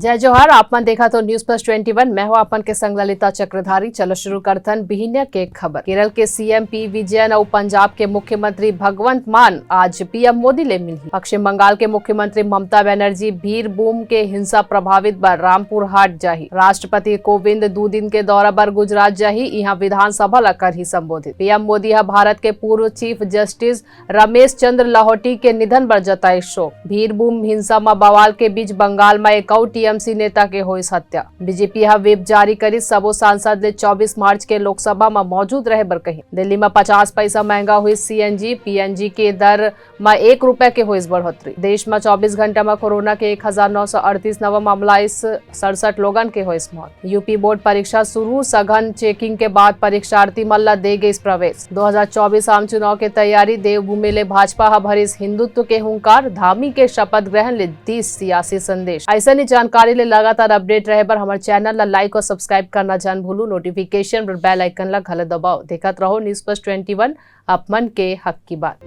जय जोहार। आपमन देखा तो न्यूज प्लस 21। मैं हूं आपन के संग ललिता चक्रधारी। चलो शुरू करथन बिहिनिया के खबर। केरल के सीएम पी विजयन और पंजाब के मुख्यमंत्री भगवंत मान आज पीएम मोदी ले मिली। पश्चिम बंगाल के मुख्यमंत्री ममता बनर्जी भीरभूम के हिंसा प्रभावित रामपुर हाट जाही। राष्ट्रपति कोविंद 2 दिन के दौरा पर गुजरात जाही। यहाँ विधानसभा ला कर ही संबोधित। पीएम मोदी भारत के पूर्व चीफ जस्टिस रमेश चंद्र लाहौटी के निधन पर जताई शोक। भीरभूम हिंसा में बवाल के बीच बंगाल में एक टीएमसी नेता के हुई हत्या। बीजेपी यह व्हिप जारी करी। सबो सांसद ने 24 मार्च के लोकसभा में मौजूद रहे बर कही। दिल्ली में 50 पैसा महंगा हुई सीएनजी पीएनजी के दर में 1 रुपए के हुई बढ़ोतरी। देश में 24 घंटा में कोरोना के 1938 नवा मामला 67 लोगन के हुई मौत। यूपी बोर्ड परीक्षा शुरू। सघन चेकिंग के बाद परीक्षार्थी मल्ला दे गई प्रवेश। 2024 आम चुनाव के तैयारी। देवभूमि ले भाजपा भरिस हिंदुत्व के हुंकार। धामी के शपथ ग्रहण ले 30 सियासी संदेश। ऐसा जानकारी ले लगातार अपडेट रहे पर हमारे चैनल ला लाइक और सब्सक्राइब करना जान भूलू। नोटिफिकेशन पर बेल आइकन ला घल दबाओ। देखत रहो न्यूज प्लस 21 अपमन के हक की बात।